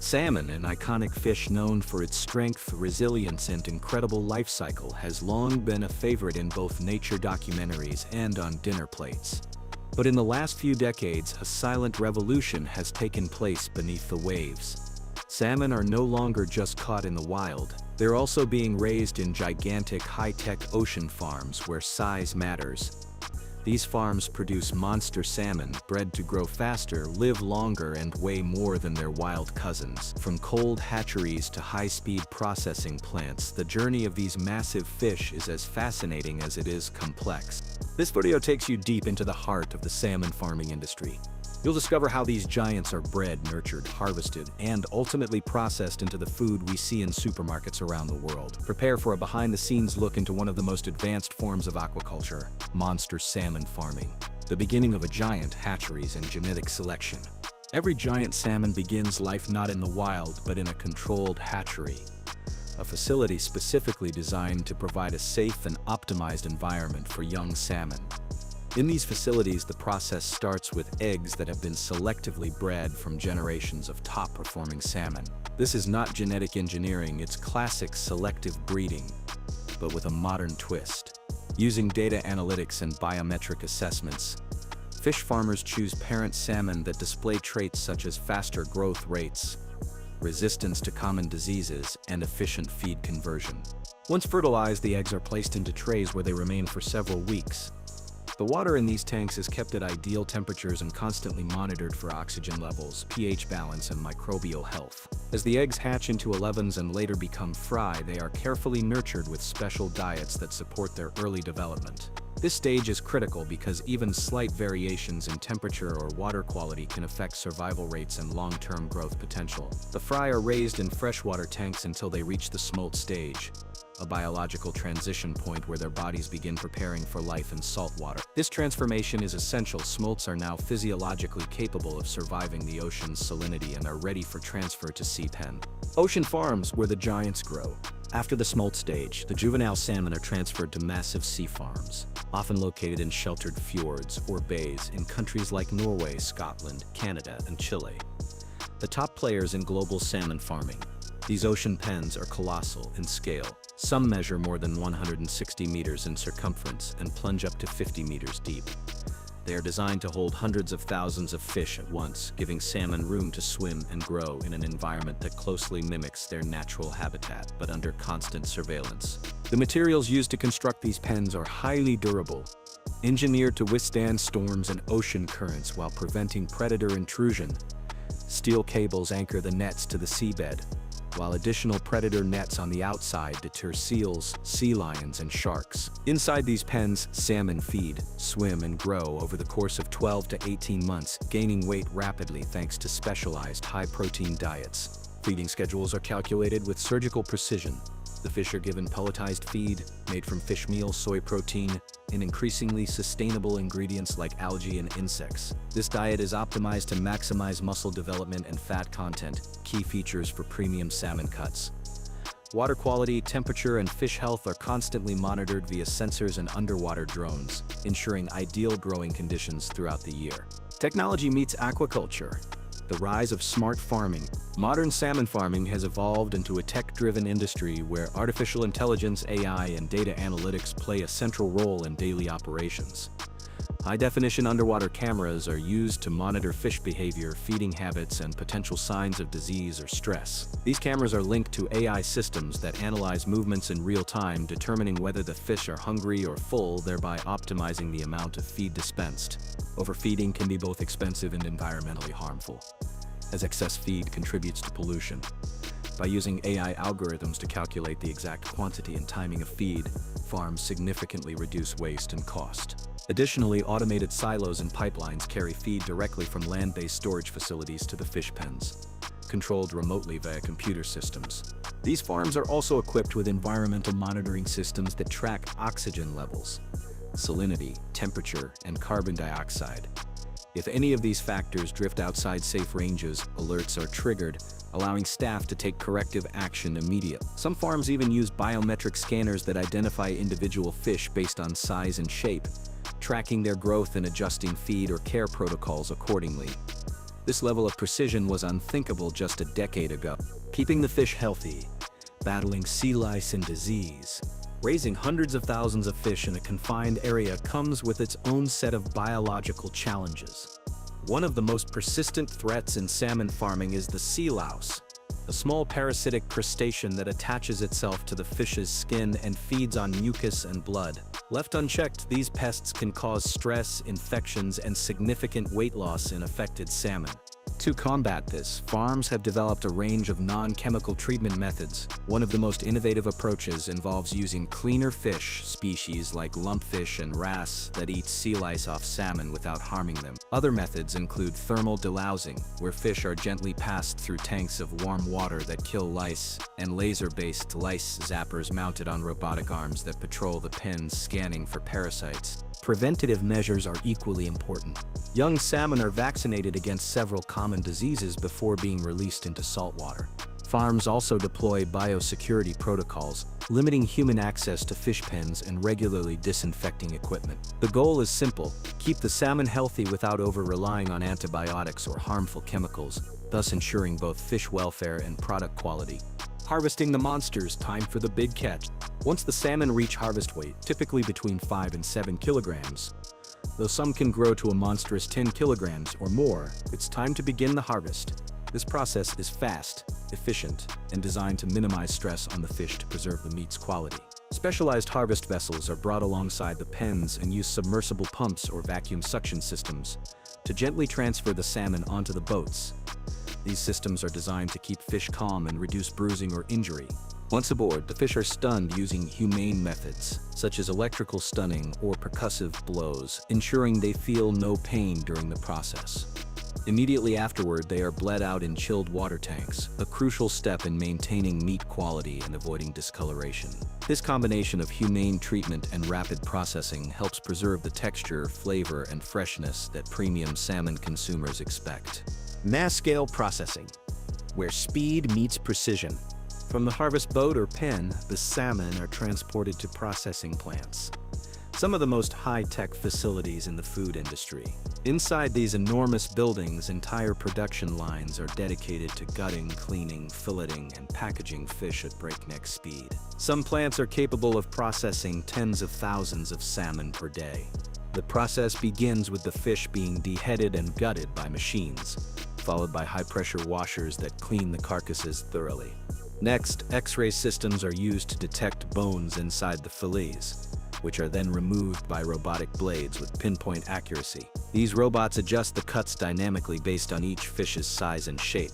Salmon, an iconic fish known for its strength, resilience, and incredible life cycle, has long been a favorite in both nature documentaries and on dinner plates. But in the last few decades, a silent revolution has taken place beneath the waves. Salmon are no longer just caught in the wild. They're also being raised in gigantic, high-tech ocean farms where size matters. These farms produce monster salmon, bred to grow faster, live longer, and weigh more than their wild cousins. From cold hatcheries to high-speed processing plants, the journey of these massive fish is as fascinating as it is complex. This video takes you deep into the heart of the salmon farming industry. You'll discover how these giants are bred, nurtured, harvested, and ultimately processed into the food we see in supermarkets around the world. Prepare for a behind-the-scenes look into one of the most advanced forms of aquaculture, monster salmon farming. The beginning of a giant, hatcheries, and genetic selection. Every giant salmon begins life not in the wild, but in a controlled hatchery, a facility specifically designed to provide a safe and optimized environment for young salmon. In these facilities, the process starts with eggs that have been selectively bred from generations of top-performing salmon. This is not genetic engineering, it's classic selective breeding, but with a modern twist. Using data analytics and biometric assessments, fish farmers choose parent salmon that display traits such as faster growth rates, resistance to common diseases, and efficient feed conversion. Once fertilized, the eggs are placed into trays where they remain for several weeks. The water in these tanks is kept at ideal temperatures and constantly monitored for oxygen levels, pH balance, and microbial health. As the eggs hatch into 11s and later become fry, they are carefully nurtured with special diets that support their early development. This stage is critical because even slight variations in temperature or water quality can affect survival rates and long-term growth potential. The fry are raised in freshwater tanks until they reach the smolt stage, a biological transition point where their bodies begin preparing for life in salt water. This transformation is essential. Smolts are now physiologically capable of surviving the ocean's salinity and are ready for transfer to sea pen. Ocean farms, where the giants grow. After the smolt stage, the juvenile salmon are transferred to massive sea farms, often located in sheltered fjords or bays in countries like Norway, Scotland, Canada, and Chile. The top players in global salmon farming. These ocean pens are colossal in scale. Some measure more than 160 meters in circumference and plunge up to 50 meters deep. They are designed to hold hundreds of thousands of fish at once, giving salmon room to swim and grow in an environment that closely mimics their natural habitat, but under constant surveillance. The materials used to construct these pens are highly durable, engineered to withstand storms and ocean currents while preventing predator intrusion. Steel cables anchor the nets to the seabed, while additional predator nets on the outside deter seals, sea lions, and sharks. Inside these pens, salmon feed, swim, and grow over the course of 12 to 18 months, gaining weight rapidly thanks to specialized high-protein diets. Feeding schedules are calculated with surgical precision. The fish are given pelletized feed, made from fish meal, soy protein, and increasingly sustainable ingredients like algae and insects. This diet is optimized to maximize muscle development and fat content, key features for premium salmon cuts. Water quality, temperature, and fish health are constantly monitored via sensors and underwater drones, ensuring ideal growing conditions throughout the year. Technology meets aquaculture. The rise of smart farming. Modern salmon farming has evolved into a tech-driven industry where artificial intelligence, AI, and data analytics play a central role in daily operations. High-definition underwater cameras are used to monitor fish behavior, feeding habits, and potential signs of disease or stress. These cameras are linked to AI systems that analyze movements in real time, determining whether the fish are hungry or full, thereby optimizing the amount of feed dispensed. Overfeeding can be both expensive and environmentally harmful, as excess feed contributes to pollution. By using AI algorithms to calculate the exact quantity and timing of feed, farms significantly reduce waste and cost. Additionally, automated silos and pipelines carry feed directly from land-based storage facilities to the fish pens, controlled remotely via computer systems. These farms are also equipped with environmental monitoring systems that track oxygen levels, salinity, temperature, and carbon dioxide. If any of these factors drift outside safe ranges, alerts are triggered, allowing staff to take corrective action immediately. Some farms even use biometric scanners that identify individual fish based on size and shape, tracking their growth and adjusting feed or care protocols accordingly. This level of precision was unthinkable just a decade ago. Keeping the fish healthy, battling sea lice and disease, raising hundreds of thousands of fish in a confined area comes with its own set of biological challenges. One of the most persistent threats in salmon farming is the sea louse, a small parasitic crustacean that attaches itself to the fish's skin and feeds on mucus and blood. Left unchecked, these pests can cause stress, infections, and significant weight loss in affected salmon. To combat this, farms have developed a range of non-chemical treatment methods. One of the most innovative approaches involves using cleaner fish species like lumpfish and wrasse that eat sea lice off salmon without harming them. Other methods include thermal delousing, where fish are gently passed through tanks of warm water that kill lice, and laser-based lice zappers mounted on robotic arms that patrol the pens scanning for parasites. Preventative measures are equally important. Young salmon are vaccinated against several common diseases before being released into saltwater. Farms also deploy biosecurity protocols, limiting human access to fish pens and regularly disinfecting equipment. The goal is simple: keep the salmon healthy without over-relying on antibiotics or harmful chemicals, thus ensuring both fish welfare and product quality. Harvesting the monsters, time for the big catch. Once the salmon reach harvest weight, typically between 5 and 7 kilograms, though some can grow to a monstrous 10 kilograms or more, it's time to begin the harvest. This process is fast, efficient, and designed to minimize stress on the fish to preserve the meat's quality. Specialized harvest vessels are brought alongside the pens and use submersible pumps or vacuum suction systems to gently transfer the salmon onto the boats. These systems are designed to keep fish calm and reduce bruising or injury. Once aboard, the fish are stunned using humane methods, such as electrical stunning or percussive blows, ensuring they feel no pain during the process. Immediately afterward, they are bled out in chilled water tanks, a crucial step in maintaining meat quality and avoiding discoloration. This combination of humane treatment and rapid processing helps preserve the texture, flavor, and freshness that premium salmon consumers expect. Mass-scale processing, where speed meets precision. From the harvest boat or pen, the salmon are transported to processing plants, some of the most high-tech facilities in the food industry. Inside these enormous buildings, entire production lines are dedicated to gutting, cleaning, filleting, and packaging fish at breakneck speed. Some plants are capable of processing tens of thousands of salmon per day. The process begins with the fish being deheaded and gutted by machines, followed by high-pressure washers that clean the carcasses thoroughly. Next, X-ray systems are used to detect bones inside the fillets, which are then removed by robotic blades with pinpoint accuracy. These robots adjust the cuts dynamically based on each fish's size and shape,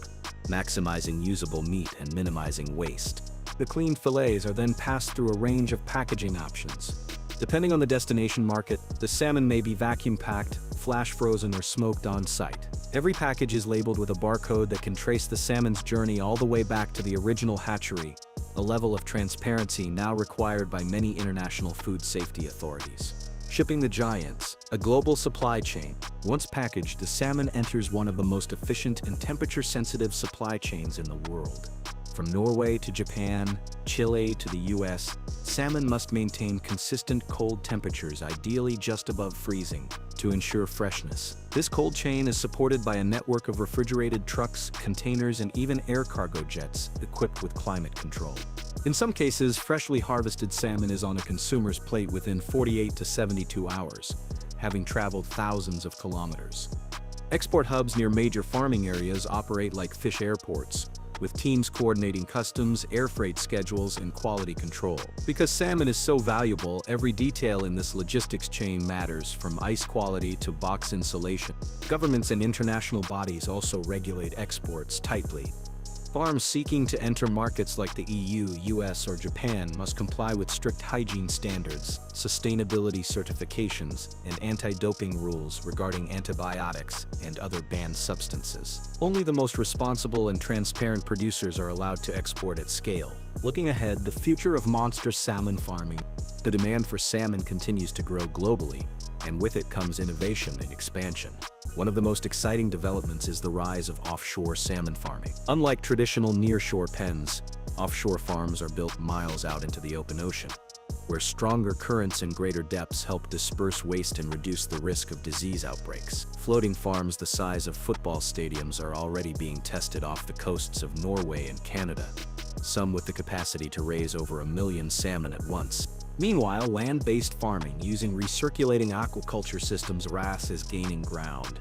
maximizing usable meat and minimizing waste. The cleaned fillets are then passed through a range of packaging options. Depending on the destination market, the salmon may be vacuum-packed, flash-frozen, or smoked on-site. Every package is labeled with a barcode that can trace the salmon's journey all the way back to the original hatchery, a level of transparency now required by many international food safety authorities. Shipping the giants, a global supply chain. Once packaged, the salmon enters one of the most efficient and temperature-sensitive supply chains in the world. From Norway to Japan, Chile to the US, salmon must maintain consistent cold temperatures, ideally just above freezing, to ensure freshness. This cold chain is supported by a network of refrigerated trucks, containers, and even air cargo jets equipped with climate control. In some cases, freshly harvested salmon is on a consumer's plate within 48 to 72 hours, having traveled thousands of kilometers. Export hubs near major farming areas operate like fish airports, with teams coordinating customs, air freight schedules, and quality control. Because salmon is so valuable, every detail in this logistics chain matters, from ice quality to box insulation. Governments and international bodies also regulate exports tightly. Farms seeking to enter markets like the EU, US, or Japan must comply with strict hygiene standards, sustainability certifications, and anti-doping rules regarding antibiotics and other banned substances. Only the most responsible and transparent producers are allowed to export at scale. Looking ahead, the future of monster salmon farming. The demand for salmon continues to grow globally, and with it comes innovation and expansion. One of the most exciting developments is the rise of offshore salmon farming. Unlike traditional nearshore pens, offshore farms are built miles out into the open ocean. where stronger currents and greater depths help disperse waste and reduce the risk of disease outbreaks. Floating farms the size of football stadiums are already being tested off the coasts of Norway and Canada, some with the capacity to raise over 1 million salmon at once. Meanwhile, land-based farming using recirculating aquaculture systems (RAS) is gaining ground.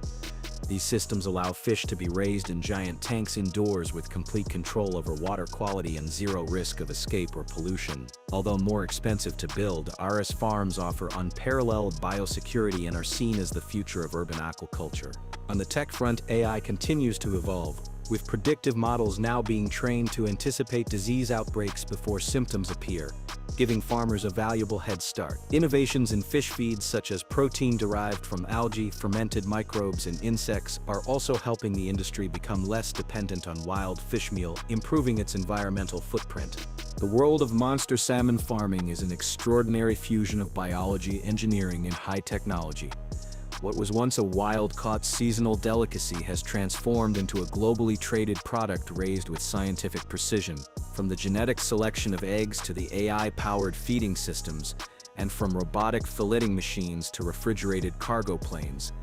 These systems allow fish to be raised in giant tanks indoors with complete control over water quality and zero risk of escape or pollution. Although more expensive to build, RS farms offer unparalleled biosecurity and are seen as the future of urban aquaculture. On the tech front, AI continues to evolve, with predictive models now being trained to anticipate disease outbreaks before symptoms appear, giving farmers a valuable head start. Innovations in fish feeds such as protein derived from algae, fermented microbes, and insects are also helping the industry become less dependent on wild fish meal, improving its environmental footprint. The world of monster salmon farming is an extraordinary fusion of biology, engineering, and high technology. What was once a wild-caught seasonal delicacy has transformed into a globally traded product raised with scientific precision. From the genetic selection of eggs to the AI-powered feeding systems, and from robotic filleting machines to refrigerated cargo planes,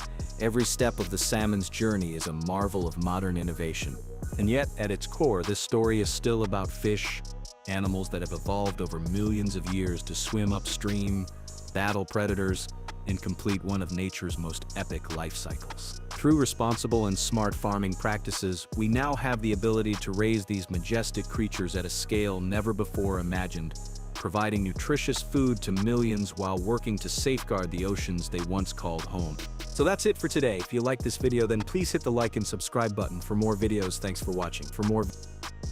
every step of the salmon's journey is a marvel of modern innovation. And yet, at its core, this story is still about fish, animals that have evolved over millions of years to swim upstream, battle predators, and complete one of nature's most epic life cycles. Through responsible and smart farming practices, we now have the ability to raise these majestic creatures at a scale never before imagined, providing nutritious food to millions while working to safeguard the oceans they once called home. So that's it for today. If you like this video, then please hit the like and subscribe button for more videos. Thanks for watching. For more